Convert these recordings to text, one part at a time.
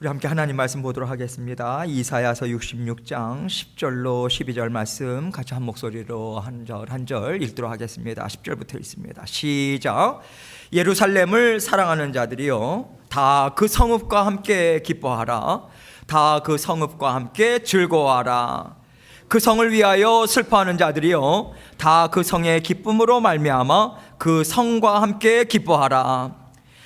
우리 함께 하나님 말씀 보도록 하겠습니다. 이사야서 66장 10절로 12절 말씀 같이 한 목소리로 한 절 한 절 읽도록 하겠습니다. 10절부터 읽습니다. 시작. 예루살렘을 사랑하는 자들이여, 다 그 성읍과 함께 기뻐하라. 다 그 성읍과 함께 즐거워하라. 그 성을 위하여 슬퍼하는 자들이여, 다 그 성의 기쁨으로 말미암아 그 성과 함께 기뻐하라.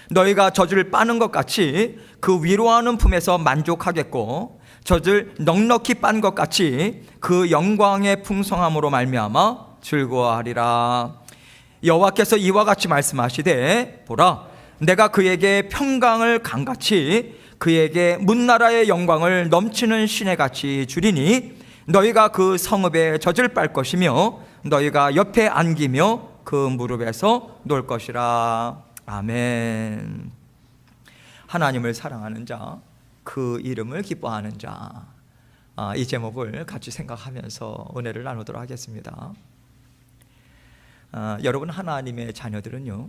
너희가 젖을 빠는 것 같이 그 위로하는 품에서 만족하겠고, 젖을 넉넉히 빤 것 같이 그 영광의 풍성함으로 말미암아 즐거워하리라. 여호와께서 이와 같이 말씀하시되, 보라, 내가 그에게 평강을 강같이 그에게 문나라의 영광을 넘치는 시내같이 주리니, 너희가 그 성읍에 젖을 빨 것이며 너희가 옆에 안기며 그 무릎에서 놀 것이라. 아멘. 하나님을 사랑하는 자, 그 이름을 기뻐하는 자, 이 제목을 같이 생각하면서 은혜를 나누도록 하겠습니다. 여러분, 하나님의 자녀들은요,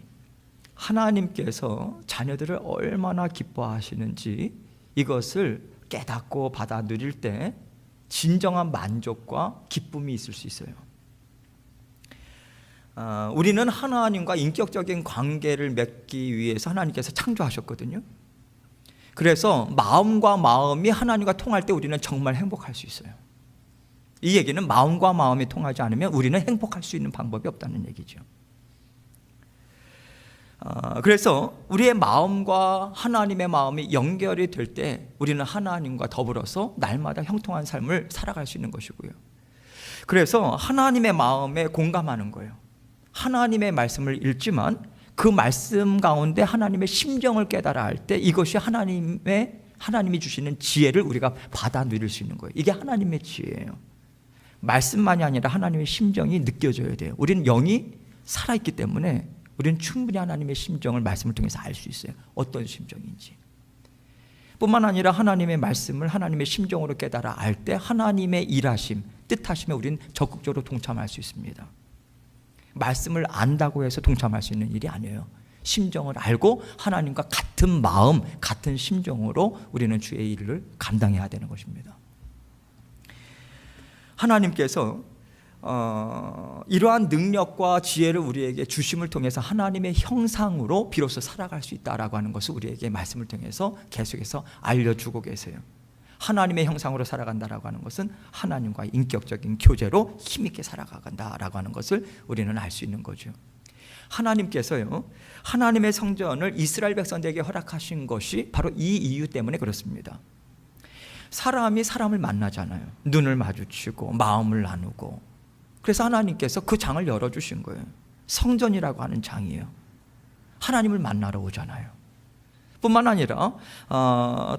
하나님께서 자녀들을 얼마나 기뻐하시는지 이것을 깨닫고 받아 누릴 때 진정한 만족과 기쁨이 있을 수 있어요. 우리는 하나님과 인격적인 관계를 맺기 위해서 하나님께서 창조하셨거든요. 그래서 마음과 마음이 하나님과 통할 때 우리는 정말 행복할 수 있어요. 이 얘기는 마음과 마음이 통하지 않으면 우리는 행복할 수 있는 방법이 없다는 얘기죠. 그래서 우리의 마음과 하나님의 마음이 연결이 될 때 우리는 하나님과 더불어서 날마다 형통한 삶을 살아갈 수 있는 것이고요. 그래서 하나님의 마음에 공감하는 거예요. 하나님의 말씀을 읽지만 그 말씀 가운데 하나님의 심정을 깨달아 할 때 이것이 하나님이 주시는 지혜를 우리가 받아 누릴 수 있는 거예요. 이게 하나님의 지혜예요. 말씀만이 아니라 하나님의 심정이 느껴져야 돼요. 우리는 영이 살아있기 때문에 우리는 충분히 하나님의 심정을 말씀을 통해서 알 수 있어요. 어떤 심정인지. 뿐만 아니라 하나님의 말씀을 하나님의 심정으로 깨달아 알 때 하나님의 일하심, 뜻하심에 우리는 적극적으로 동참할 수 있습니다. 말씀을 안다고 해서 동참할 수 있는 일이 아니에요. 심정을 알고 하나님과 같은 마음, 같은 심정으로 우리는 주의 일을 감당해야 되는 것입니다. 하나님께서 이러한 능력과 지혜를 우리에게 주심을 통해서 하나님의 형상으로 비로소 살아갈 수 있다라고 하는 것을 우리에게 말씀을 통해서 계속해서 알려주고 계세요. 하나님의 형상으로 살아간다라고 하는 것은 하나님과 인격적인 교제로 힘있게 살아간다라고 하는 것을 우리는 알 수 있는 거죠. 하나님께서요, 하나님의 성전을 이스라엘 백성들에게 허락하신 것이 바로 이 이유 때문에 그렇습니다. 사람이 사람을 만나잖아요. 눈을 마주치고 마음을 나누고. 그래서 하나님께서 그 장을 열어주신 거예요. 성전이라고 하는 장이에요. 하나님을 만나러 오잖아요. 뿐만 아니라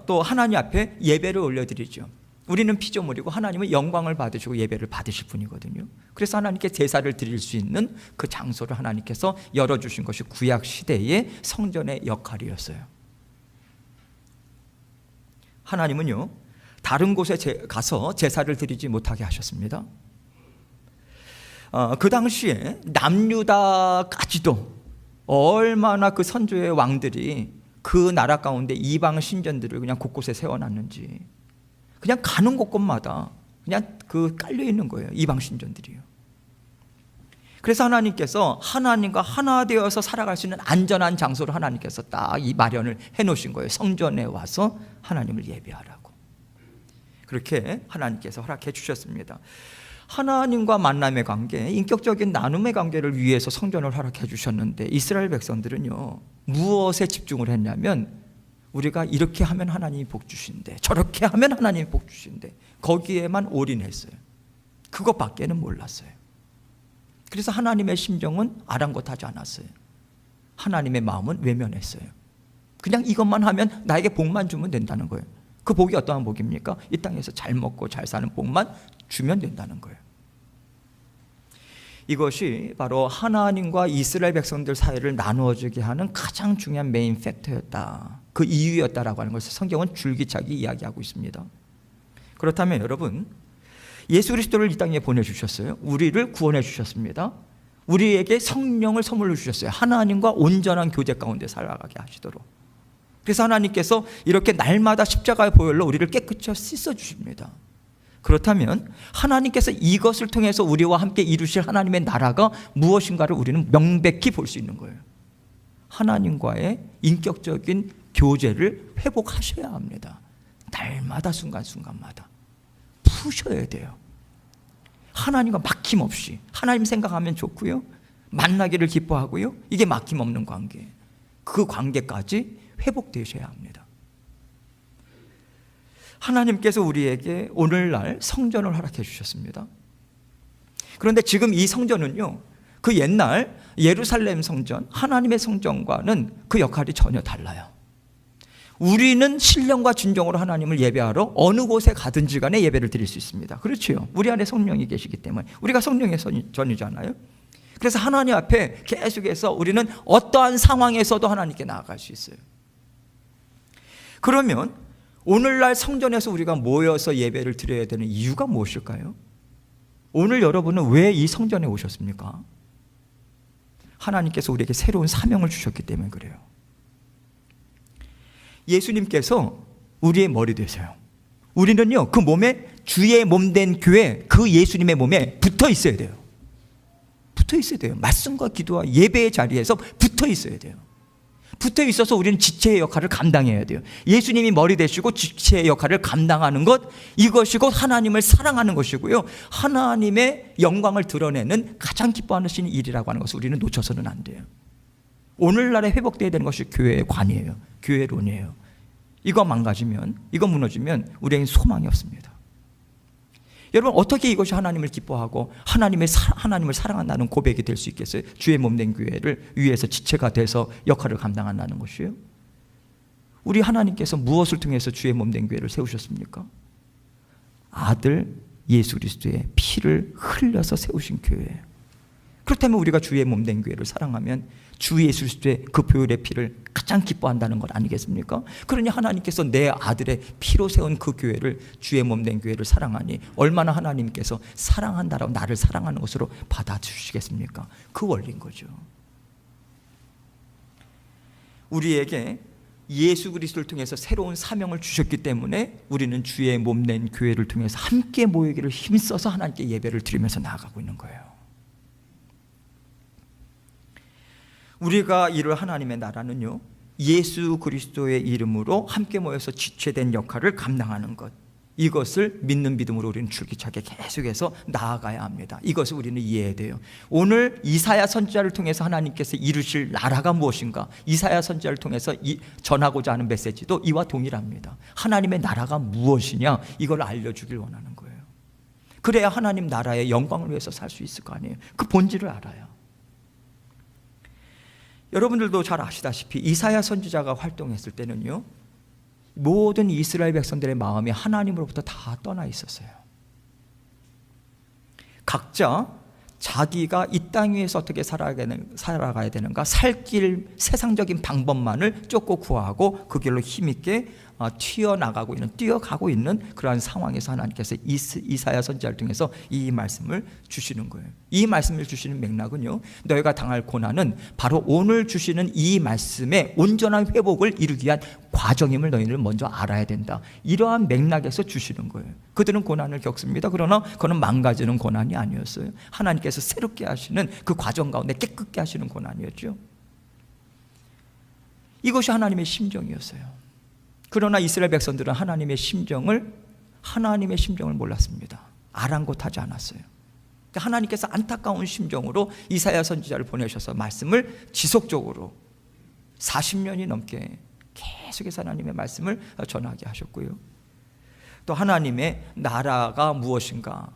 또 하나님 앞에 예배를 올려드리죠. 우리는 피조물이고 하나님은 영광을 받으시고 예배를 받으실 분이거든요. 그래서 하나님께 제사를 드릴 수 있는 그 장소를 하나님께서 열어주신 것이 구약 시대의 성전의 역할이었어요. 하나님은요, 다른 곳에 가서 제사를 드리지 못하게 하셨습니다. 그 당시에 남유다까지도 얼마나 그 선조의 왕들이 그 나라 가운데 이방 신전들을 그냥 곳곳에 세워놨는지, 그냥 가는 곳곳마다 그냥 그 깔려 있는 거예요. 이방 신전들이요. 그래서 하나님께서 하나님과 하나 되어서 살아갈 수 있는 안전한 장소를 하나님께서 딱 이 마련을 해놓으신 거예요. 성전에 와서 하나님을 예배하라고. 그렇게 하나님께서 허락해 주셨습니다. 하나님과 만남의 관계, 인격적인 나눔의 관계를 위해서 성전을 허락해 주셨는데 이스라엘 백성들은요, 무엇에 집중을 했냐면 우리가 이렇게 하면 하나님이 복 주신대, 저렇게 하면 하나님이 복 주신대, 거기에만 올인했어요. 그것밖에는 몰랐어요. 그래서 하나님의 심정은 아랑곳하지 않았어요. 하나님의 마음은 외면했어요. 그냥 이것만 하면 나에게 복만 주면 된다는 거예요. 그 복이 어떠한 복입니까? 이 땅에서 잘 먹고 잘 사는 복만 주면 된다는 거예요. 이것이 바로 하나님과 이스라엘 백성들 사이를 나누어지게 하는 가장 중요한 메인 팩터였다, 그 이유였다라고 하는 것을 성경은 줄기차게 이야기하고 있습니다. 그렇다면 여러분, 예수 그리스도를 이 땅에 보내주셨어요. 우리를 구원해 주셨습니다. 우리에게 성령을 선물로 주셨어요. 하나님과 온전한 교제 가운데 살아가게 하시도록. 그래서 하나님께서 이렇게 날마다 십자가의 보혈로 우리를 깨끗이 씻어주십니다. 그렇다면 하나님께서 이것을 통해서 우리와 함께 이루실 하나님의 나라가 무엇인가를 우리는 명백히 볼 수 있는 거예요. 하나님과의 인격적인 교제를 회복하셔야 합니다. 날마다 순간순간마다 푸셔야 돼요. 하나님과 막힘없이 하나님 생각하면 좋고요, 만나기를 기뻐하고요, 이게 막힘없는 관계, 그 관계까지 회복되셔야 합니다. 하나님께서 우리에게 오늘날 성전을 허락해 주셨습니다. 그런데 지금 이 성전은요, 그 옛날 예루살렘 성전, 하나님의 성전과는 그 역할이 전혀 달라요. 우리는 신령과 진정으로 하나님을 예배하러 어느 곳에 가든지 간에 예배를 드릴 수 있습니다. 그렇죠. 우리 안에 성령이 계시기 때문에 우리가 성령의 전이잖아요. 그래서 하나님 앞에 계속해서 우리는 어떠한 상황에서도 하나님께 나아갈 수 있어요. 그러면 오늘날 성전에서 우리가 모여서 예배를 드려야 되는 이유가 무엇일까요? 오늘 여러분은 왜 이 성전에 오셨습니까? 하나님께서 우리에게 새로운 사명을 주셨기 때문에 그래요. 예수님께서 우리의 머리 되세요. 우리는요, 그 몸에 주의 몸 된 교회, 그 예수님의 몸에 붙어 있어야 돼요. 붙어 있어야 돼요. 말씀과 기도와 예배의 자리에서 붙어 있어야 돼요. 붙어 있어서 우리는 지체의 역할을 감당해야 돼요. 예수님이 머리 되시고 지체의 역할을 감당하는 것, 이것이 곧 하나님을 사랑하는 것이고요, 하나님의 영광을 드러내는 가장 기뻐하시는 일이라고 하는 것을 우리는 놓쳐서는 안 돼요. 오늘날에 회복되어야 되는 것이 교회의 관이에요. 교회론이에요. 이거 망가지면, 이거 무너지면 우리에겐 소망이 없습니다. 여러분, 어떻게 이것이 하나님을 기뻐하고 하나님을 사랑한다는 고백이 될 수 있겠어요? 주의 몸된 교회를 위해서 지체가 돼서 역할을 감당한다는 것이에요. 우리 하나님께서 무엇을 통해서 주의 몸된 교회를 세우셨습니까? 아들 예수 그리스도의 피를 흘려서 세우신 교회예요. 그렇다면 우리가 주의 몸된 교회를 사랑하면 주 예수 그리스도의 그 보혈의 피를 가장 기뻐한다는 것 아니겠습니까? 그러니 하나님께서 내 아들의 피로 세운 그 교회를, 주의 몸된 교회를 사랑하니 얼마나 하나님께서 사랑한다라고 나를 사랑하는 것으로 받아주시겠습니까? 그 원리인 거죠. 우리에게 예수 그리스도를 통해서 새로운 사명을 주셨기 때문에 우리는 주의 몸된 교회를 통해서 함께 모이기를 힘써서 하나님께 예배를 드리면서 나아가고 있는 거예요. 우리가 이룰 하나님의 나라는요, 예수 그리스도의 이름으로 함께 모여서 지체된 역할을 감당하는 것, 이것을 믿는 믿음으로 우리는 줄기차게 계속해서 나아가야 합니다. 이것을 우리는 이해해야 돼요. 오늘 이사야 선지자를 통해서 하나님께서 이루실 나라가 무엇인가, 이사야 선지자를 통해서 전하고자 하는 메시지도 이와 동일합니다. 하나님의 나라가 무엇이냐, 이걸 알려주길 원하는 거예요. 그래야 하나님 나라의 영광을 위해서 살 수 있을 거 아니에요. 그 본질을 알아요. 여러분들도 잘 아시다시피 이사야 선지자가 활동했을 때는요, 모든 이스라엘 백성들의 마음이 하나님으로부터 다 떠나 있었어요. 각자 자기가 이 땅 위에서 어떻게 살아가야 되는가, 살 길, 세상적인 방법만을 쫓고 구하고 그 길로 힘있게 뛰어가고 있는 그러한 상황에서 하나님께서 이사야 선지자를 통해서 이 말씀을 주시는 거예요. 이 말씀을 주시는 맥락은요, 너희가 당할 고난은 바로 오늘 주시는 이 말씀의 온전한 회복을 이루기 위한 과정임을 너희는 먼저 알아야 된다. 이러한 맥락에서 주시는 거예요. 그들은 고난을 겪습니다. 그러나 그는 망가지는 고난이 아니었어요. 하나님께서 새롭게 하시는 그 과정 가운데 깨끗게 하시는 고난이었죠. 이것이 하나님의 심정이었어요. 그러나 이스라엘 백성들은 하나님의 심정을 몰랐습니다. 아랑곳하지 않았어요. 하나님께서 안타까운 심정으로 이사야 선지자를 보내셔서 말씀을 지속적으로 40년이 넘게 계속해서 하나님의 말씀을 전하게 하셨고요. 또 하나님의 나라가 무엇인가,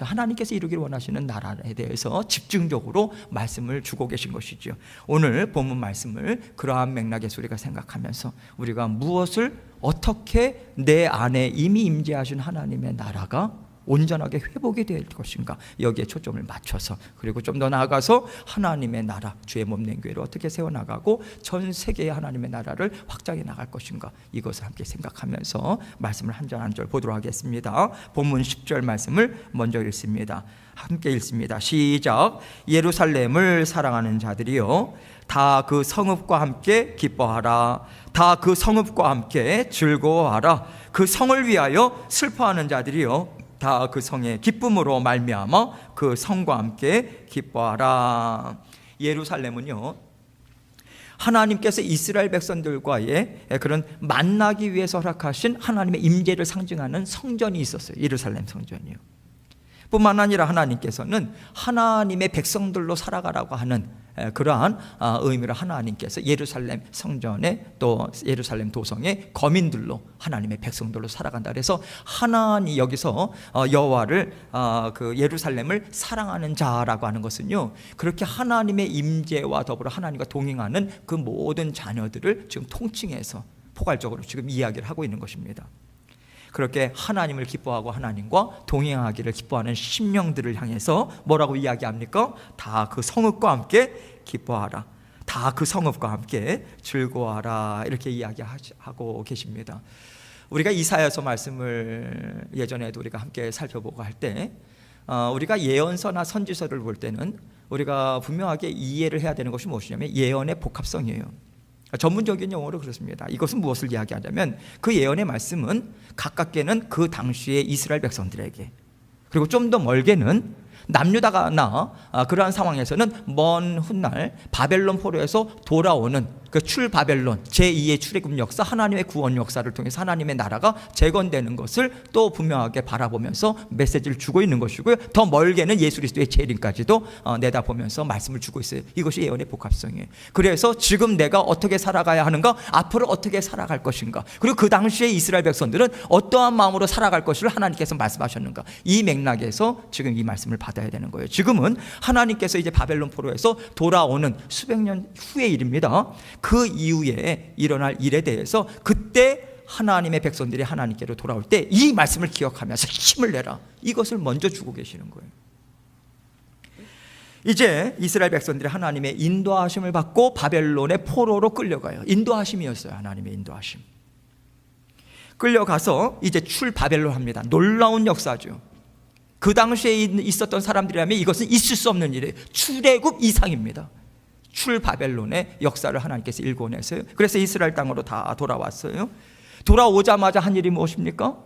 하나님께서 이루기를 원하시는 나라에 대해서 집중적으로 말씀을 주고 계신 것이죠. 오늘 본문 말씀을 그러한 맥락에서 우리가 생각하면서 우리가 무엇을 어떻게 내 안에 이미 임재하신 하나님의 나라가 온전하게 회복이 될 것인가, 여기에 초점을 맞춰서, 그리고 좀 더 나아가서 하나님의 나라, 주의 몸된 교회를 어떻게 세워나가고 전 세계의 하나님의 나라를 확장해 나갈 것인가, 이것을 함께 생각하면서 말씀을 한 절 한 절 보도록 하겠습니다. 본문 10절 말씀을 먼저 읽습니다. 함께 읽습니다. 시작. 예루살렘을 사랑하는 자들이여, 다 그 성읍과 함께 기뻐하라. 다 그 성읍과 함께 즐거워하라. 그 성을 위하여 슬퍼하는 자들이여, 다 그 성의 기쁨으로 말미암아 그 성과 함께 기뻐하라. 예루살렘은요, 하나님께서 이스라엘 백성들과의 그런 만나기 위해서 허락하신 하나님의 임재를 상징하는 성전이 있었어요. 예루살렘 성전이요. 뿐만 아니라 하나님께서는 하나님의 백성들로 살아가라고 하는 그러한 의미로 하나님께서 예루살렘 성전에, 또 예루살렘 도성의 거민들로, 하나님의 백성들로 살아간다. 그래서 하나님, 여기서 여호와를, 그 예루살렘을 사랑하는 자라고 하는 것은요, 그렇게 하나님의 임재와 더불어 하나님과 동행하는 그 모든 자녀들을 지금 통칭해서 포괄적으로 지금 이야기를 하고 있는 것입니다. 그렇게 하나님을 기뻐하고 하나님과 동행하기를 기뻐하는 심령들을 향해서 뭐라고 이야기합니까? 다 그 성읍과 함께 기뻐하라. 다 그 성읍과 함께 즐거워하라. 이렇게 이야기하고 계십니다. 우리가 이사야서 말씀을 예전에도 우리가 함께 살펴보고 할 때, 우리가 예언서나 선지서를 볼 때는 우리가 분명하게 이해를 해야 되는 것이 무엇이냐면 예언의 복합성이에요. 전문적인 용어로 그렇습니다. 이것은 무엇을 이야기하냐면, 그 예언의 말씀은 가깝게는 그 당시의 이스라엘 백성들에게, 그리고 좀 더 멀게는 남유다나 그러한 상황에서는 먼 훗날 바벨론 포로에서 돌아오는 그 출바벨론 제2의 출애굽 역사, 하나님의 구원 역사를 통해서 하나님의 나라가 재건되는 것을 또 분명하게 바라보면서 메시지를 주고 있는 것이고요. 더 멀게는 예수 그리스도의 재림까지도 내다보면서 말씀을 주고 있어요. 이것이 예언의 복합성이에요. 그래서 지금 내가 어떻게 살아가야 하는가, 앞으로 어떻게 살아갈 것인가, 그리고 그 당시에 이스라엘 백성들은 어떠한 마음으로 살아갈 것을 하나님께서 말씀하셨는가, 이 맥락에서 지금 이 말씀을 받아야 되는 거예요. 지금은 하나님께서 이제 바벨론 포로에서 돌아오는 수백 년 후의 일입니다. 그 이후에 일어날 일에 대해서, 그때 하나님의 백성들이 하나님께로 돌아올 때 이 말씀을 기억하면서 힘을 내라, 이것을 먼저 주고 계시는 거예요. 이제 이스라엘 백성들이 하나님의 인도하심을 받고 바벨론의 포로로 끌려가요. 인도하심이었어요. 하나님의 인도하심. 끌려가서 이제 출바벨론 합니다. 놀라운 역사죠. 그 당시에 있었던 사람들이라면 이것은 있을 수 없는 일이에요. 출애굽 이상입니다. 출바벨론의 역사를 하나님께서 일궈내세요. 그래서 이스라엘 땅으로 다 돌아왔어요. 돌아오자마자 한 일이 무엇입니까?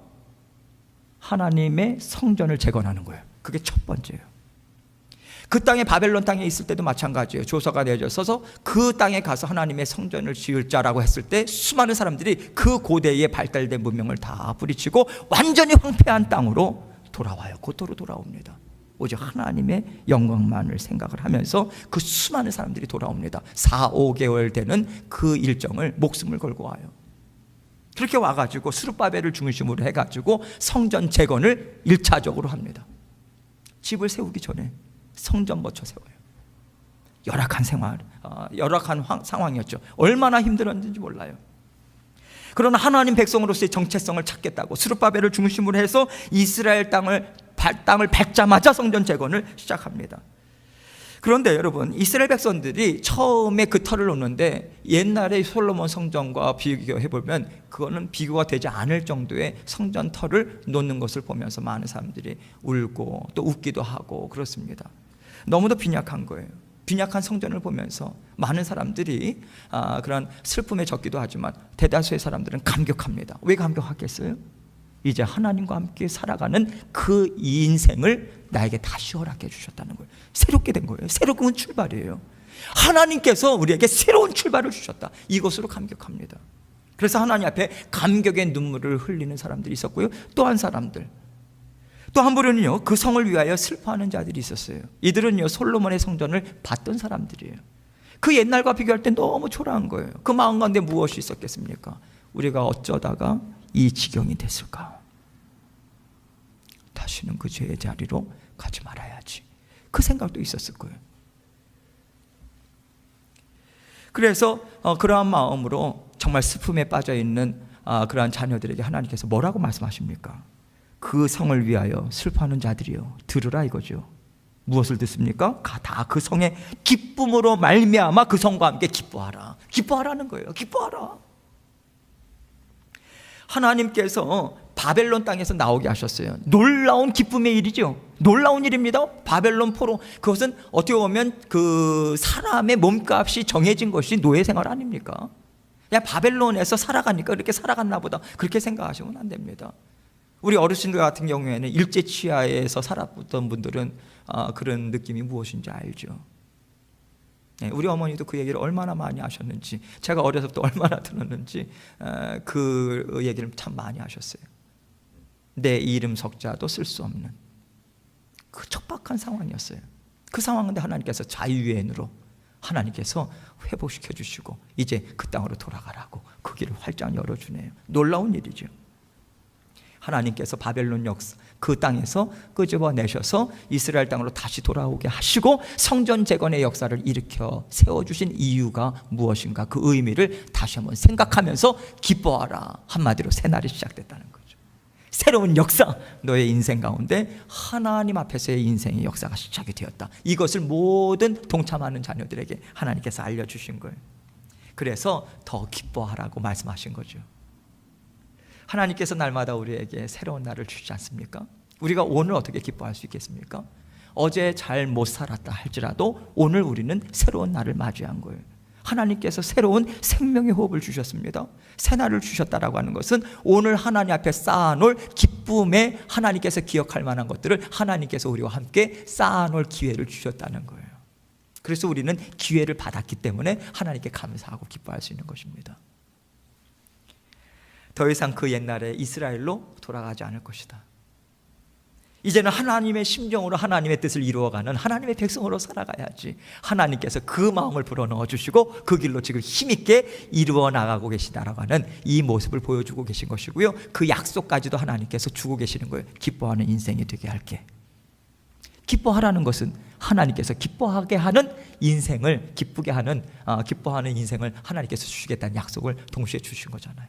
하나님의 성전을 재건하는 거예요. 그게 첫 번째예요. 그 땅에, 바벨론 땅에 있을 때도 마찬가지예요. 조서가 내려져서 그 땅에 가서 하나님의 성전을 지을 자라고 했을 때 수많은 사람들이 그 고대의 발달된 문명을 다 뿌리치고 완전히 황폐한 땅으로 돌아와요. 고토로 돌아옵니다. 오직 하나님의 영광만을 생각을 하면서 그 수많은 사람들이 돌아옵니다. 4-5개월 되는 그 일정을 목숨을 걸고 와요. 그렇게 와가지고 스룹바벨을 중심으로 해가지고 성전 재건을 1차적으로 합니다. 집을 세우기 전에 성전 먼저 세워요. 열악한 생활, 열악한 상황이었죠. 얼마나 힘들었는지 몰라요. 그러나 하나님 백성으로서의 정체성을 찾겠다고 스룹바벨을 중심으로 해서 이스라엘 땅을 밟자마자 성전 재건을 시작합니다. 그런데 여러분, 이스라엘 백성들이 처음에 그 터를 놓는데 옛날의 솔로몬 성전과 비교해보면 그거는 비교가 되지 않을 정도의 성전 터를 놓는 것을 보면서 많은 사람들이 울고 또 웃기도 하고 그렇습니다. 너무도 빈약한 거예요. 빈약한 성전을 보면서 많은 사람들이 그런 슬픔에 젖기도 하지만 대다수의 사람들은 감격합니다. 왜 감격하겠어요? 이제 하나님과 함께 살아가는 그 인생을 나에게 다시 허락해 주셨다는 거예요. 새롭게 된 거예요. 새로운 출발이에요. 하나님께서 우리에게 새로운 출발을 주셨다. 이것으로 감격합니다. 그래서 하나님 앞에 감격의 눈물을 흘리는 사람들이 있었고요. 또 한 사람들, 또 한 부류는요, 그 성을 위하여 슬퍼하는 자들이 있었어요. 이들은요, 솔로몬의 성전을 봤던 사람들이에요. 그 옛날과 비교할 때 너무 초라한 거예요. 그 마음 가운데 무엇이 있었겠습니까? 우리가 어쩌다가 이 지경이 됐을까? 다시는 그 죄의 자리로 가지 말아야지. 그 생각도 있었을 거예요. 그래서 그러한 마음으로 정말 슬픔에 빠져있는 그러한 자녀들에게 하나님께서 뭐라고 말씀하십니까? 그 그 성을 위하여 슬퍼하는 자들이여 들으라 이거죠. 무엇을 듣습니까? 다 그 성의 기쁨으로 말미암아 그 성과 함께 기뻐하라. 기뻐하라는 거예요. 기뻐하라. 하나님께서 바벨론 땅에서 나오게 하셨어요. 놀라운 기쁨의 일이죠. 놀라운 일입니다. 바벨론 포로. 그것은 어떻게 보면 그 사람의 몸값이 정해진 것이 노예 생활 아닙니까? 그냥 바벨론에서 살아가니까 그렇게 살아갔나 보다, 그렇게 생각하시면 안 됩니다. 우리 어르신들 같은 경우에는 일제 치하에서 살았던 분들은 그런 느낌이 무엇인지 알죠. 우리 어머니도 그 얘기를 얼마나 많이 하셨는지, 제가 어려서 또 얼마나 들었는지 그 얘기를 참 많이 하셨어요. 내 이름 석자도 쓸 수 없는 그 척박한 상황이었어요. 그 상황인데 하나님께서 자유여인으로 하나님께서 회복시켜 주시고 이제 그 땅으로 돌아가라고 그 길을 활짝 열어주네요. 놀라운 일이죠. 하나님께서 바벨론 역사 그 땅에서 끄집어내셔서 이스라엘 땅으로 다시 돌아오게 하시고 성전 재건의 역사를 일으켜 세워주신 이유가 무엇인가, 그 의미를 다시 한번 생각하면서 기뻐하라. 한마디로 새날이 시작됐다는 거죠. 새로운 역사, 너의 인생 가운데 하나님 앞에서의 인생의 역사가 시작이 되었다. 이것을 모든 동참하는 자녀들에게 하나님께서 알려주신 거예요. 그래서 더 기뻐하라고 말씀하신 거죠. 하나님께서 날마다 우리에게 새로운 날을 주시지 않습니까? 우리가 오늘 어떻게 기뻐할 수 있겠습니까? 어제 잘 못 살았다 할지라도 오늘 우리는 새로운 날을 맞이한 거예요. 하나님께서 새로운 생명의 호흡을 주셨습니다. 새 날을 주셨다라고 하는 것은 오늘 하나님 앞에 쌓아놓을 기쁨에 하나님께서 기억할 만한 것들을 하나님께서 우리와 함께 쌓아놓을 기회를 주셨다는 거예요. 그래서 우리는 기회를 받았기 때문에 하나님께 감사하고 기뻐할 수 있는 것입니다. 더 이상 그 옛날의 이스라엘로 돌아가지 않을 것이다. 이제는 하나님의 심정으로 하나님의 뜻을 이루어가는 하나님의 백성으로 살아가야지. 하나님께서 그 마음을 불어넣어 주시고 그 길로 지금 힘있게 이루어 나가고 계시다라고 하는 이 모습을 보여주고 계신 것이고요. 그 약속까지도 하나님께서 주고 계시는 거예요. 기뻐하는 인생이 되게 할게. 기뻐하라는 것은 하나님께서 기뻐하게 하는 인생을, 기쁘게 하는 기뻐하는 인생을 하나님께서 주시겠다는 약속을 동시에 주신 거잖아요.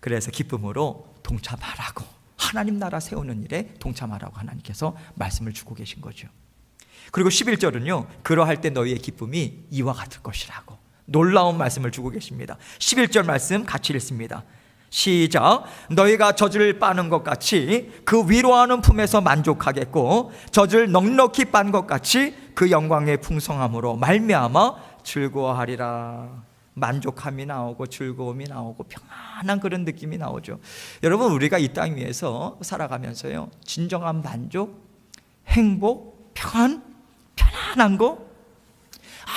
그래서 기쁨으로 동참하라고, 하나님 나라 세우는 일에 동참하라고 하나님께서 말씀을 주고 계신 거죠. 그리고 11절은요, 그러할 때 너희의 기쁨이 이와 같을 것이라고 놀라운 말씀을 주고 계십니다. 11절 말씀 같이 읽습니다. 시작. 너희가 젖을 빠는 것 같이 그 위로하는 품에서 만족하겠고 젖을 넉넉히 빤 것 같이 그 영광의 풍성함으로 말미암아 즐거워하리라. 만족함이 나오고 즐거움이 나오고 평안한 그런 느낌이 나오죠. 여러분, 우리가 이 땅 위에서 살아가면서요, 진정한 만족, 행복, 편안한 거,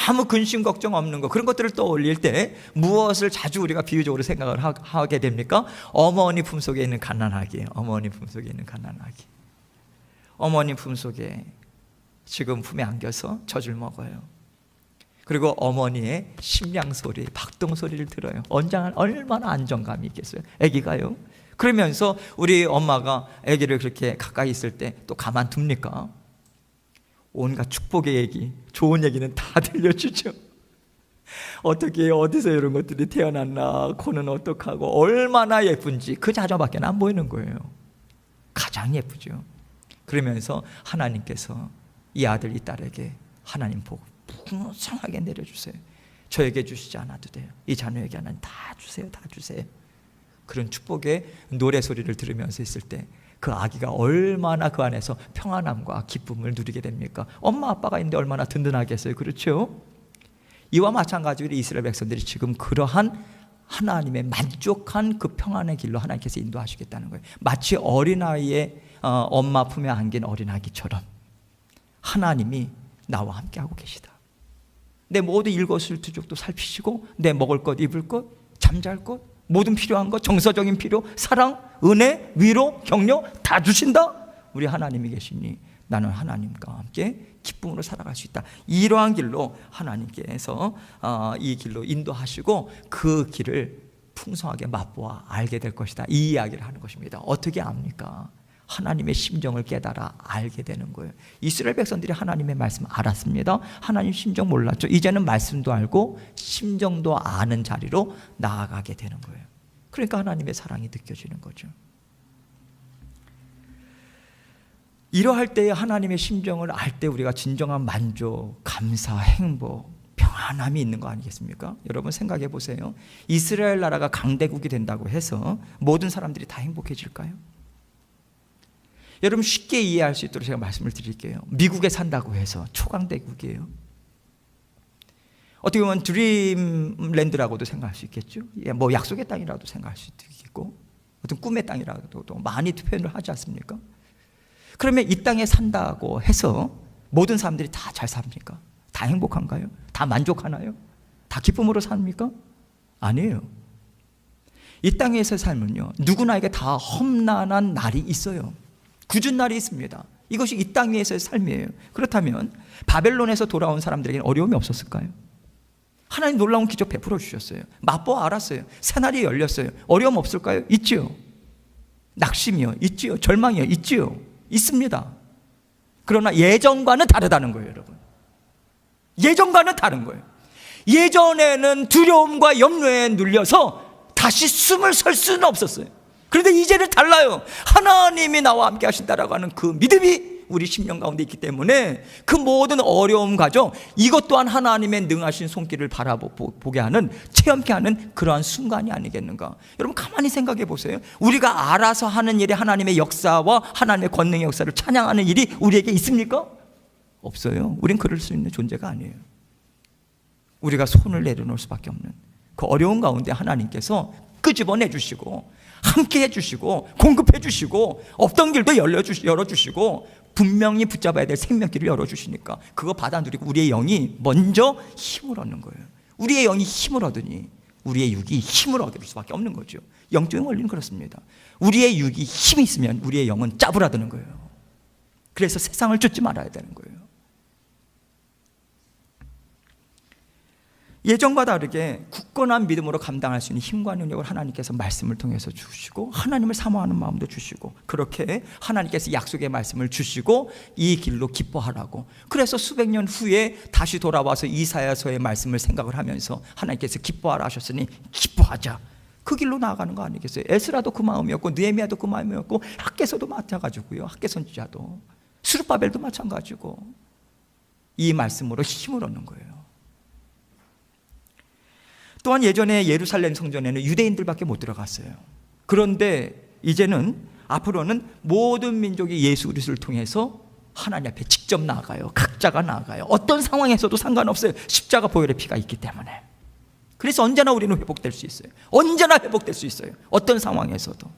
아무 근심 걱정 없는 거, 그런 것들을 떠올릴 때 무엇을 자주 우리가 비유적으로 생각을 하게 됩니까? 어머니 품속에 있는 갓난아기예요. 어머니 품속에 있는 갓난아기. 어머니 품속에 지금 품에 안겨서 젖을 먹어요. 그리고 어머니의 심장 소리, 박동 소리를 들어요. 얼마나 안정감이 있겠어요, 아기가요. 그러면서 우리 엄마가 아기를 그렇게 가까이 있을 때 또 가만 둡니까? 온갖 축복의 얘기, 좋은 얘기는 다 들려주죠. 어떻게 어디서 이런 것들이 태어났나, 코는 어떡하고 얼마나 예쁜지 그 자녀밖에 안 보이는 거예요. 가장 예쁘죠. 그러면서 하나님께서 이 아들 이 딸에게 하나님 복 풍성하게 내려주세요. 저에게 주시지 않아도 돼요. 이 자녀에게 하나님 다 주세요. 다 주세요. 그런 축복의 노래 소리를 들으면서 있을 때 그 아기가 얼마나 그 안에서 평안함과 기쁨을 누리게 됩니까? 엄마 아빠가 있는데 얼마나 든든하겠어요. 그렇죠? 이와 마찬가지로 이스라엘 백성들이 지금 그러한 하나님의 만족한 그 평안의 길로 하나님께서 인도하시겠다는 거예요. 마치 어린아이의 엄마 품에 안긴 어린아기처럼 하나님이 나와 함께하고 계시다. 내 모든 일거수일투족도 살피시고 내 먹을 것, 입을 것, 잠잘 것, 모든 필요한 것, 정서적인 필요, 사랑, 은혜, 위로, 격려 다 주신다. 우리 하나님이 계시니 나는 하나님과 함께 기쁨으로 살아갈 수 있다. 이러한 길로 하나님께서 이 길로 인도하시고 그 길을 풍성하게 맛보아 알게 될 것이다. 이 이야기를 하는 것입니다. 어떻게 압니까? 하나님의 심정을 깨달아 알게 되는 거예요. 이스라엘 백성들이 하나님의 말씀 알았습니다. 하나님 심정 몰랐죠. 이제는 말씀도 알고 심정도 아는 자리로 나아가게 되는 거예요. 그러니까 하나님의 사랑이 느껴지는 거죠. 이러할 때에 하나님의 심정을 알 때 우리가 진정한 만족, 감사, 행복, 평안함이 있는 거 아니겠습니까? 여러분 생각해 보세요. 이스라엘 나라가 강대국이 된다고 해서 모든 사람들이 다 행복해질까요? 여러분 쉽게 이해할 수 있도록 제가 말씀을 드릴게요. 미국에 산다고 해서 초강대국이에요. 어떻게 보면 드림랜드라고도 생각할 수 있겠죠. 뭐 약속의 땅이라도 생각할 수도 있겠고, 어떤 꿈의 땅이라고도 많이 표현을 하지 않습니까? 그러면 이 땅에 산다고 해서 모든 사람들이 다 잘 삽니까? 다 행복한가요? 다 만족하나요? 다 기쁨으로 삽니까? 아니에요. 이 땅에서의 삶은요, 누구나에게 다 험난한 날이 있어요. 굳은 날이 있습니다. 이것이 이 땅 위에서의 삶이에요. 그렇다면 바벨론에서 돌아온 사람들에게는 어려움이 없었을까요? 하나님 놀라운 기적 베풀어 주셨어요. 맛보아 알았어요. 새날이 열렸어요. 어려움 없을까요? 있지요. 낙심이요, 있지요. 절망이요, 있지요. 있습니다. 그러나 예전과는 다르다는 거예요, 여러분. 예전과는 다른 거예요. 예전에는 두려움과 염려에 눌려서 다시 숨을 설 수는 없었어요. 그런데 이제는 달라요. 하나님이 나와 함께 하신다라고 하는 그 믿음이 우리 심령 가운데 있기 때문에 그 모든 어려움 과정, 이것 또한 하나님의 능하신 손길을 바라보게 하는, 체험케 하는 그러한 순간이 아니겠는가. 여러분 가만히 생각해 보세요. 우리가 알아서 하는 일이 하나님의 역사와 하나님의 권능의 역사를 찬양하는 일이 우리에게 있습니까? 없어요. 우린 그럴 수 있는 존재가 아니에요. 우리가 손을 내려놓을 수밖에 없는 그 어려운 가운데 하나님께서 끄집어내 주시고 함께 해주시고 공급해 주시고 없던 길도 열어주시고 분명히 붙잡아야 될 생명길을 열어주시니까 그거 받아 누리고 우리의 영이 먼저 힘을 얻는 거예요. 우리의 영이 힘을 얻으니 우리의 육이 힘을 얻을 수밖에 없는 거죠. 영적인 원리는 그렇습니다. 우리의 육이 힘이 있으면 우리의 영은 짜부라드는 거예요. 그래서 세상을 쫓지 말아야 되는 거예요. 예전과 다르게 굳건한 믿음으로 감당할 수 있는 힘과 능력을 하나님께서 말씀을 통해서 주시고 하나님을 사모하는 마음도 주시고, 그렇게 하나님께서 약속의 말씀을 주시고 이 길로 기뻐하라고, 그래서 수백 년 후에 다시 돌아와서 이사야서의 말씀을 생각을 하면서 하나님께서 기뻐하라 하셨으니 기뻐하자, 그 길로 나아가는 거 아니겠어요? 에스라도 그 마음이었고 느헤미야도 그 마음이었고 학개서도 마찬가지고요, 학개 선지자도 스룹바벨도 마찬가지고 이 말씀으로 힘을 얻는 거예요. 또한 예전에 예루살렘 성전에는 유대인들밖에 못 들어갔어요. 그런데 이제는 앞으로는 모든 민족이 예수 그리스도를 통해서 하나님 앞에 직접 나아가요. 각자가 나아가요. 어떤 상황에서도 상관없어요. 십자가 보혈의 피가 있기 때문에. 그래서 언제나 우리는 회복될 수 있어요. 언제나 회복될 수 있어요. 어떤 상황에서도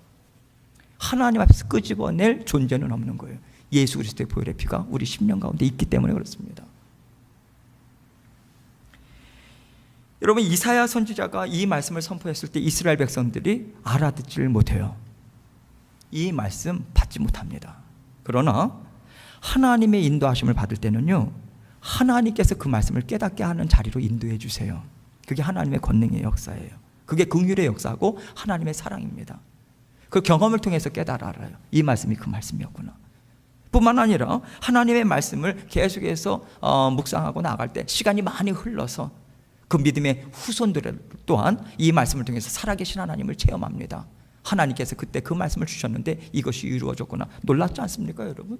하나님 앞에서 끄집어낼 존재는 없는 거예요. 예수 그리스도의 보혈의 피가 우리 심령 가운데 있기 때문에 그렇습니다. 여러분, 이사야 선지자가 이 말씀을 선포했을 때 이스라엘 백성들이 알아듣지를 못해요. 이 말씀 받지 못합니다. 그러나 하나님의 인도하심을 받을 때는요, 하나님께서 그 말씀을 깨닫게 하는 자리로 인도해 주세요. 그게 하나님의 권능의 역사예요. 그게 긍휼의 역사고 하나님의 사랑입니다. 그 경험을 통해서 깨달아 알아요. 이 말씀이 그 말씀이었구나. 뿐만 아니라 하나님의 말씀을 계속해서 묵상하고 나아갈 때 시간이 많이 흘러서 그 믿음의 후손들 또한 이 말씀을 통해서 살아계신 하나님을 체험합니다. 하나님께서 그때 그 말씀을 주셨는데 이것이 이루어졌구나. 놀랍지 않습니까, 여러분?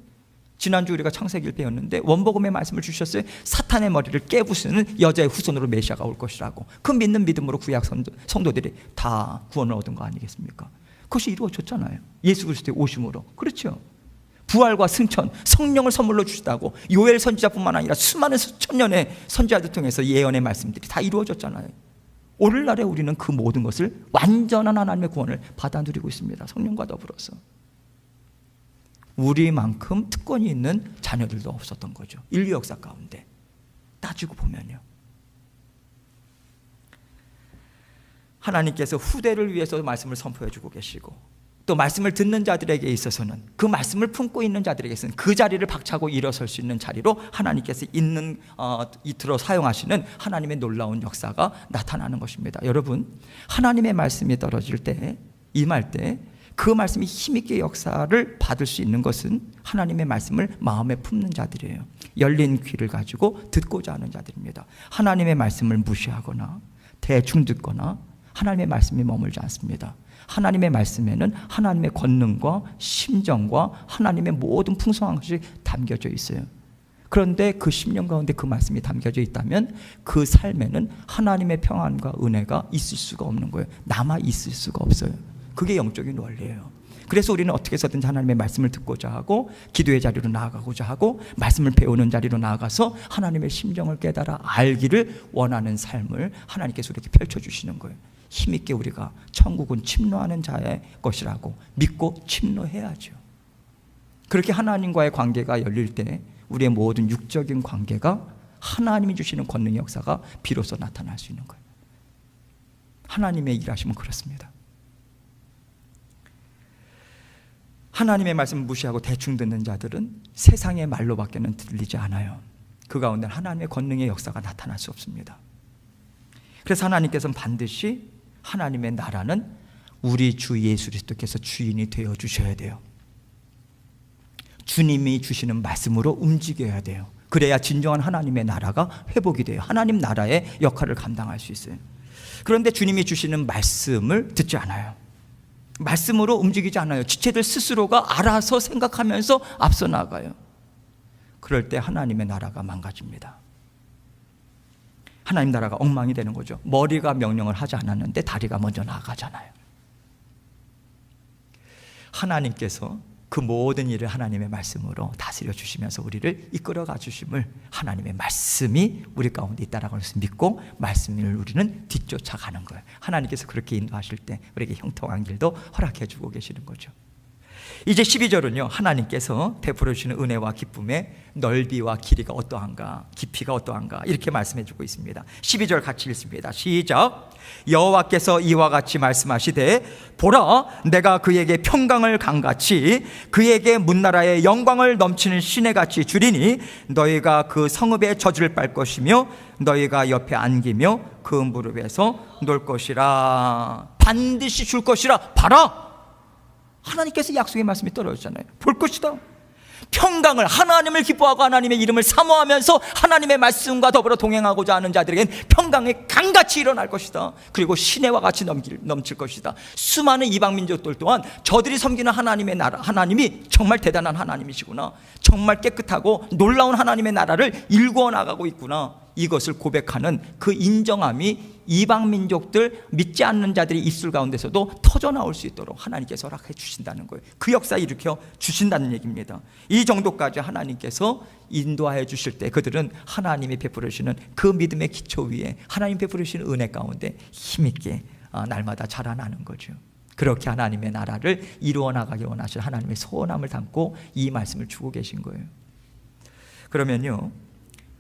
지난주 우리가 창세기를 배웠는데 원복음의 말씀을 주셨어요. 사탄의 머리를 깨부수는 여자의 후손으로 메시아가 올 것이라고. 그 믿는 믿음으로 구약 성도들이 다 구원을 얻은 거 아니겠습니까? 그것이 이루어졌잖아요. 예수 그리스도의 오심으로. 그렇죠? 부활과 승천, 성령을 선물로 주시다고 요엘 선지자뿐만 아니라 수많은 수천 년의 선지자들 통해서 예언의 말씀들이 다 이루어졌잖아요. 오늘날에 우리는 그 모든 것을 완전한 하나님의 구원을 받아 누리고 있습니다. 성령과 더불어서. 우리만큼 특권이 있는 자녀들도 없었던 거죠. 인류 역사 가운데 따지고 보면요. 하나님께서 후대를 위해서 말씀을 선포해 주고 계시고, 또 말씀을 듣는 자들에게 있어서는, 그 말씀을 품고 있는 자들에게서는 그 자리를 박차고 일어설 수 있는 자리로 하나님께서 이틀어 사용하시는 하나님의 놀라운 역사가 나타나는 것입니다. 여러분, 하나님의 말씀이 떨어질 때, 임할 때 그 말씀이 힘있게 역사를 받을 수 있는 것은 하나님의 말씀을 마음에 품는 자들이에요. 열린 귀를 가지고 듣고자 하는 자들입니다. 하나님의 말씀을 무시하거나 대충 듣거나 하나님의 말씀이 머물지 않습니다. 하나님의 말씀에는 하나님의 권능과 심정과 하나님의 모든 풍성한 것이 담겨져 있어요. 그런데 그 심령 가운데 그 말씀이 담겨져 있다면 그 삶에는 하나님의 평안과 은혜가 있을 수가 없는 거예요. 남아 있을 수가 없어요. 그게 영적인 원리예요. 그래서 우리는 어떻게 해서든지 하나님의 말씀을 듣고자 하고 기도의 자리로 나아가고자 하고 말씀을 배우는 자리로 나아가서 하나님의 심정을 깨달아 알기를 원하는 삶을 하나님께서 우리에게 펼쳐주시는 거예요. 힘있게 우리가 천국은 침노하는 자의 것이라고 믿고 침노해야죠. 그렇게 하나님과의 관계가 열릴 때 우리의 모든 육적인 관계가 하나님이 주시는 권능의 역사가 비로소 나타날 수 있는 거예요. 하나님의 일하심은 그렇습니다. 하나님의 말씀을 무시하고 대충 듣는 자들은 세상의 말로밖에는 들리지 않아요. 그 가운데 하나님의 권능의 역사가 나타날 수 없습니다. 그래서 하나님께서는 반드시 하나님의 나라는 우리 주 예수 그리스도께서 주인이 되어 주셔야 돼요. 주님이 주시는 말씀으로 움직여야 돼요. 그래야 진정한 하나님의 나라가 회복이 돼요. 하나님 나라의 역할을 감당할 수 있어요. 그런데 주님이 주시는 말씀을 듣지 않아요. 말씀으로 움직이지 않아요. 지체들 스스로가 알아서 생각하면서 앞서 나가요. 그럴 때 하나님의 나라가 망가집니다. 하나님 나라가 엉망이 되는 거죠. 머리가 명령을 하지 않았는데 다리가 먼저 나아가잖아요. 하나님께서 그 모든 일을 하나님의 말씀으로 다스려 주시면서 우리를 이끌어가 주심을 하나님의 말씀이 우리 가운데 있다라고 해서 믿고 말씀을 우리는 뒤쫓아가는 거예요. 하나님께서 그렇게 인도하실 때 우리에게 형통한 길도 허락해 주고 계시는 거죠. 이제 12절은요, 하나님께서 베풀어 주시는 은혜와 기쁨의 넓이와 길이가 어떠한가, 깊이가 어떠한가 이렇게 말씀해 주고 있습니다. 12절 같이 읽습니다. 시작. 여호와께서 이와 같이 말씀하시되 보라, 내가 그에게 평강을 강같이 그에게 문나라의 영광을 넘치는 시내같이 주리니 너희가 그 성읍의 젖을 빨 것이며 너희가 옆에 안기며 그 무릎에서 놀 것이라. 반드시 줄 것이라. 봐라, 하나님께서 약속의 말씀이 떨어졌잖아요. 볼 것이다. 평강을, 하나님을 기뻐하고 하나님의 이름을 사모하면서 하나님의 말씀과 더불어 동행하고자 하는 자들에겐 평강이 강같이 일어날 것이다. 그리고 시내와 같이 넘칠 것이다. 수많은 이방 민족들 또한 저들이 섬기는 하나님의 나라, 하나님이 정말 대단한 하나님이시구나, 정말 깨끗하고 놀라운 하나님의 나라를 일구어 나가고 있구나, 이것을 고백하는 그 인정함이 이방 민족들, 믿지 않는 자들의 입술 가운데서도 터져나올 수 있도록 하나님께서 허락해 주신다는 거예요. 그 역사 일으켜 주신다는 얘기입니다. 이 정도까지 하나님께서 인도하여 주실 때 그들은 하나님이 베풀어 주시는 그 믿음의 기초 위에 하나님 베풀어 주시는 은혜 가운데 힘있게 날마다 자라나는 거죠. 그렇게 하나님의 나라를 이루어 나가기 원하시는 하나님의 소원함을 담고 이 말씀을 주고 계신 거예요. 그러면요,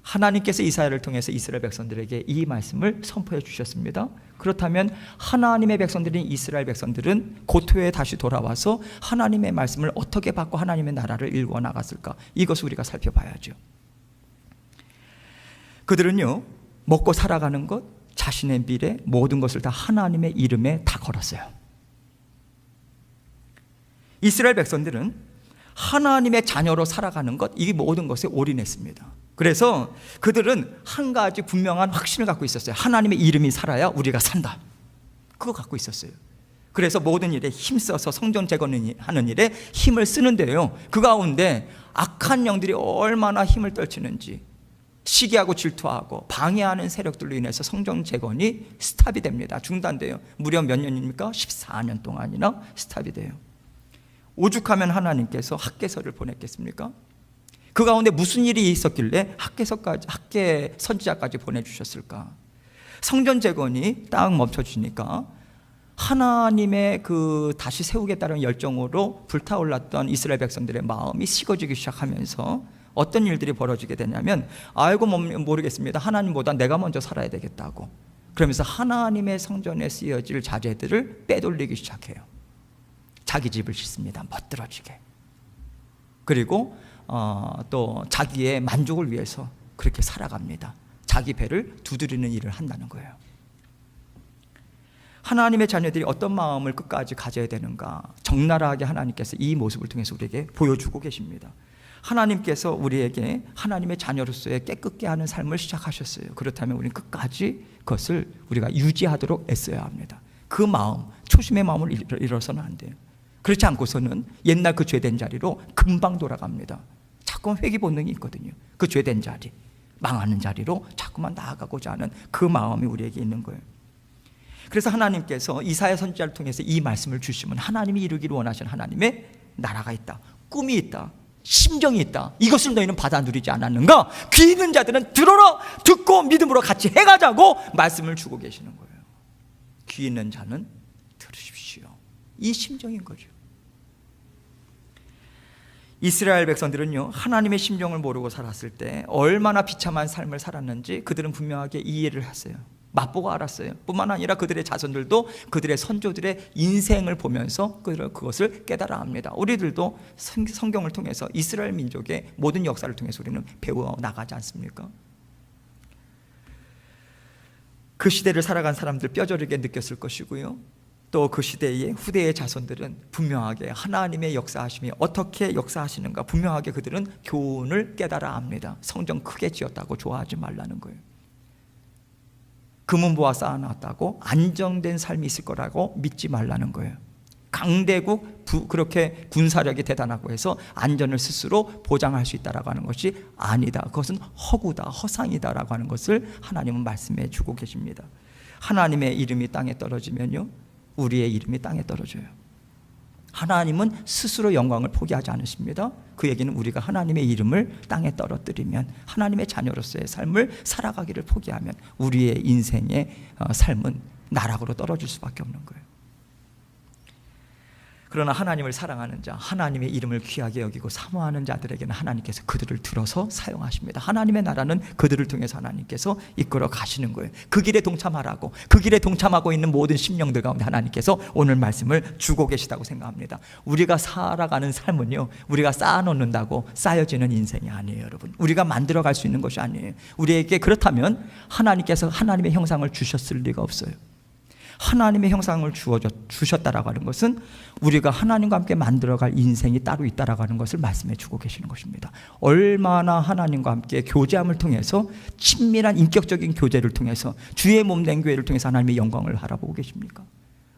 하나님께서 이사야를 통해서 이스라엘 백성들에게 이 말씀을 선포해 주셨습니다. 그렇다면 하나님의 백성들인 이스라엘 백성들은 고토에 다시 돌아와서 하나님의 말씀을 어떻게 받고 하나님의 나라를 일구어 나갔을까? 이것을 우리가 살펴봐야죠. 그들은요, 먹고 살아가는 것, 자신의 미래, 모든 것을 다 하나님의 이름에 다 걸었어요. 이스라엘 백성들은 하나님의 자녀로 살아가는 것, 이 모든 것에 올인했습니다. 그래서 그들은 한 가지 분명한 확신을 갖고 있었어요. 하나님의 이름이 살아야 우리가 산다. 그거 갖고 있었어요. 그래서 모든 일에 힘써서 성전 재건하는 일에 힘을 쓰는데요, 그 가운데 악한 영들이 얼마나 힘을 떨치는지, 시기하고 질투하고 방해하는 세력들로 인해서 성전 재건이 스탑이 됩니다. 중단돼요. 무려 몇 년입니까? 14년 동안이나 스탑이 돼요. 오죽하면 하나님께서 학개서를 보냈겠습니까? 그 가운데 무슨 일이 있었길래 학개 선지자까지 보내주셨을까? 성전 재건이 딱 멈춰지니까 하나님의 그 다시 세우겠다는 열정으로 불타올랐던 이스라엘 백성들의 마음이 식어지기 시작하면서 어떤 일들이 벌어지게 되냐면, 알고 모르겠습니다, 하나님보다 내가 먼저 살아야 되겠다고, 그러면서 하나님의 성전에 쓰여질 자재들을 빼돌리기 시작해요. 자기 집을 짓습니다. 멋들어지게. 그리고 또 자기의 만족을 위해서 그렇게 살아갑니다. 자기 배를 두드리는 일을 한다는 거예요. 하나님의 자녀들이 어떤 마음을 끝까지 가져야 되는가, 적나라하게 하나님께서 이 모습을 통해서 우리에게 보여주고 계십니다. 하나님께서 우리에게 하나님의 자녀로서의 깨끗게 하는 삶을 시작하셨어요. 그렇다면 우리는 끝까지 그것을 우리가 유지하도록 애써야 합니다. 그 마음, 초심의 마음을 잃어서는 안 돼요. 그렇지 않고서는 옛날 그 죄된 자리로 금방 돌아갑니다. 자꾸만 회귀 본능이 있거든요. 그 죄된 자리, 망하는 자리로 자꾸만 나아가고자 하는 그 마음이 우리에게 있는 거예요. 그래서 하나님께서 이사야 선지자를 통해서 이 말씀을 주시면 하나님이 이루기를 원하시는 하나님의 나라가 있다, 꿈이 있다, 심정이 있다. 이것을 너희는 받아 누리지 않았는가? 귀 있는 자들은 들어라, 듣고 믿음으로 같이 해가자고 말씀을 주고 계시는 거예요. 귀 있는 자는 들으십시오. 이 심정인 거죠. 이스라엘 백성들은요, 하나님의 심정을 모르고 살았을 때 얼마나 비참한 삶을 살았는지 그들은 분명하게 이해를 했어요. 맛보고 알았어요. 뿐만 아니라 그들의 자손들도 그들의 선조들의 인생을 보면서 그것을 깨달아 합니다. 우리들도 성경을 통해서 이스라엘 민족의 모든 역사를 통해서 우리는 배워 나가지 않습니까? 그 시대를 살아간 사람들 뼈저리게 느꼈을 것이고요, 또 그 시대의 후대의 자손들은 분명하게 하나님의 역사하심이 어떻게 역사하시는가 분명하게 그들은 교훈을 깨달아 합니다. 성전 크게 지었다고 좋아하지 말라는 거예요. 금은보화 쌓아놨다고 안정된 삶이 있을 거라고 믿지 말라는 거예요. 강대국 그렇게 군사력이 대단하고 해서 안전을 스스로 보장할 수 있다라고 하는 것이 아니다. 그것은 허구다, 허상이다라고 하는 것을 하나님은 말씀해 주고 계십니다. 하나님의 이름이 땅에 떨어지면요, 우리의 이름이 땅에 떨어져요. 하나님은 스스로 영광을 포기하지 않으십니다. 그 얘기는 우리가 하나님의 이름을 땅에 떨어뜨리면, 하나님의 자녀로서의 삶을 살아가기를 포기하면 우리의 인생의 삶은 나락으로 떨어질 수밖에 없는 거예요. 그러나 하나님을 사랑하는 자, 하나님의 이름을 귀하게 여기고 사모하는 자들에게는 하나님께서 그들을 들어서 사용하십니다. 하나님의 나라는 그들을 통해서 하나님께서 이끌어 가시는 거예요. 그 길에 동참하라고, 그 길에 동참하고 있는 모든 심령들 가운데 하나님께서 오늘 말씀을 주고 계시다고 생각합니다. 우리가 살아가는 삶은요, 우리가 쌓아놓는다고 쌓여지는 인생이 아니에요, 여러분. 우리가 만들어갈 수 있는 것이 아니에요. 우리에게 그렇다면 하나님께서 하나님의 형상을 주셨을 리가 없어요. 하나님의 형상을 주셨다라고 하는 것은 우리가 하나님과 함께 만들어갈 인생이 따로 있다라고 하는 것을 말씀해 주고 계시는 것입니다. 얼마나 하나님과 함께 교제함을 통해서, 친밀한 인격적인 교제를 통해서, 주의 몸 된 교회를 통해서 하나님의 영광을 바라보고 계십니까?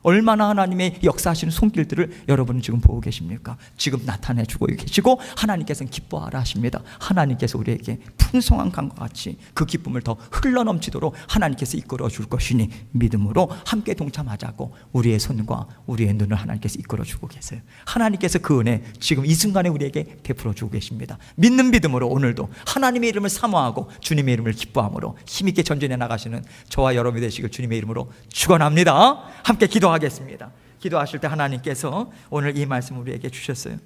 얼마나 하나님의 역사하시는 손길들을 여러분은 지금 보고 계십니까? 지금 나타내 주고 계시고 하나님께서는 기뻐하라 하십니다. 하나님께서 우리에게 풍성한 강과 같이 그 기쁨을 더 흘러넘치도록 하나님께서 이끌어 줄 것이니 믿음으로 함께 동참하자고 우리의 손과 우리의 눈을 하나님께서 이끌어 주고 계세요. 하나님께서 그 은혜 지금 이 순간에 우리에게 베풀어 주고 계십니다. 믿는 믿음으로 오늘도 하나님의 이름을 사모하고 주님의 이름을 기뻐함으로 힘있게 전진해 나가시는 저와 여러분이 되시길 주님의 이름으로 축원합니다. 함께 기도하겠습니다. 기도하실 때 하나님께서 오늘 이 말씀 우리에게 주셨어요.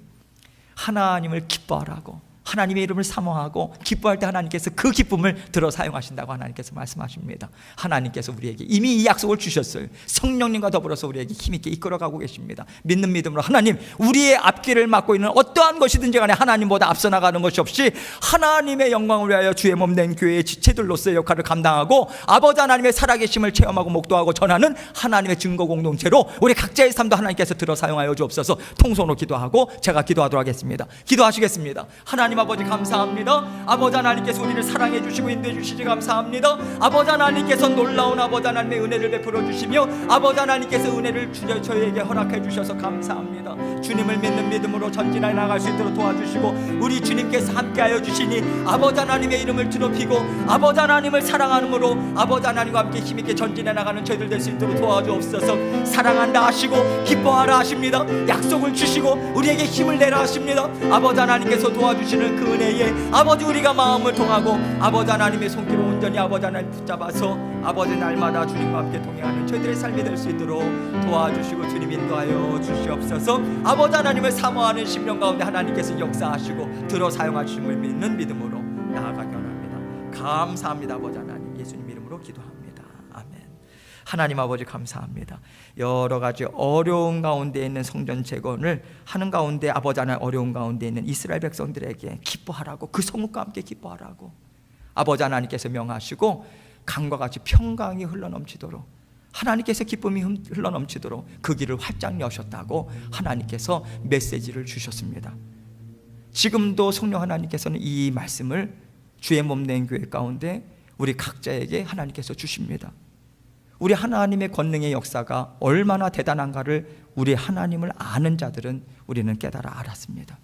하나님을 기뻐하라고, 하나님의 이름을 사모하고 기뻐할 때 하나님께서 그 기쁨을 들어 사용하신다고 하나님께서 말씀하십니다. 하나님께서 우리에게 이미 이 약속을 주셨어요. 성령님과 더불어서 우리에게 힘있게 이끌어가고 계십니다. 믿는 믿음으로 하나님, 우리의 앞길을 막고 있는 어떠한 것이든지 간에 하나님보다 앞서 나가는 것이 없이 하나님의 영광을 위하여 주의 몸된 교회의 지체들로서의 역할을 감당하고 아버지 하나님의 살아계심을 체험하고 목도하고 전하는 하나님의 증거 공동체로 우리 각자의 삶도 하나님께서 들어 사용하여 주옵소서. 통성으로 기도하고 제가 기도하도록 하겠습니다. 기도하시겠습니다. 하나님 아버지 감사합니다. 아버지 하나님께서 우리를 사랑해 주시고 인도해 주시지 감사합니다. 아버지 하나님께서 놀라운 아버지 하나님의 은혜를 베풀어 주시며 아버지 하나님께서 은혜를 저희에게 허락해 주셔서 감사합니다. 주님을 믿는 믿음으로 전진해 나갈 수 있도록 도와주시고 우리 주님께서 함께하여 주시니 아버지 하나님의 이름을 드높이고 아버지 하나님을 사랑함으로 아버지 하나님과 함께 힘있게 전진해 나가는 저희들 될 수 있도록 도와주옵소서. 사랑한다 하시고 기뻐하라 하십니다. 약속을 주시고 우리에게 힘을 내라 하십니다. 아버지 하나님께서 도와주시는 그 은혜에 아버지 우리가 마음을 통하고 아버지 하나님의 손길을 온전히 아버지 하나님 붙잡아서 아버지 날마다 주님과 함께 동행하는 저희들의 삶이 될 수 있도록 도와주시고 주님 인도하여 주시옵소서. 아버지 하나님을 사모하는 심령 가운데 하나님께서 역사하시고 들어 사용하심을 믿는 믿음으로 나아가기 원합니다. 감사합니다. 아버지 하나님, 예수님 이름으로 기도합니다. 아멘. 하나님 아버지 감사합니다. 여러 가지 어려운 가운데 있는 성전 재건을 하는 가운데 아버지 하나님 어려운 가운데 있는 이스라엘 백성들에게 기뻐하라고, 그 성읍과 함께 기뻐하라고 아버지 하나님께서 명하시고 강과 같이 평강이 흘러넘치도록 하나님께서 기쁨이 흘러넘치도록 그 길을 활짝 여셨다고 하나님께서 메시지를 주셨습니다. 지금도 성령 하나님께서는 이 말씀을 주의 몸된 교회 가운데 우리 각자에게 하나님께서 주십니다. 우리 하나님의 권능의 역사가 얼마나 대단한가를 우리 하나님을 아는 자들은 우리는 깨달아 알았습니다.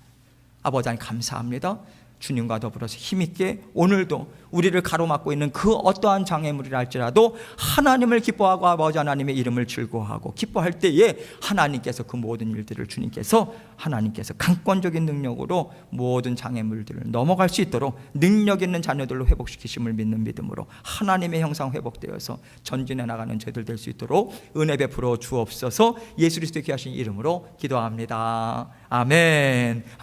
아버지 하나님 감사합니다. 주님과 더불어서 힘있게 오늘도 우리를 가로막고 있는 그 어떠한 장애물이라 할지라도 하나님을 기뻐하고 아버지 하나님의 이름을 즐거워하고 기뻐할 때에 하나님께서 그 모든 일들을 하나님께서 강권적인 능력으로 모든 장애물들을 넘어갈 수 있도록 능력 있는 자녀들로 회복시키심을 믿는 믿음으로 하나님의 형상 회복되어서 전진해 나가는 저희들 될 수 있도록 은혜 베풀어 주옵소서. 예수 그리스도의 귀하신 이름으로 기도합니다. 아멘.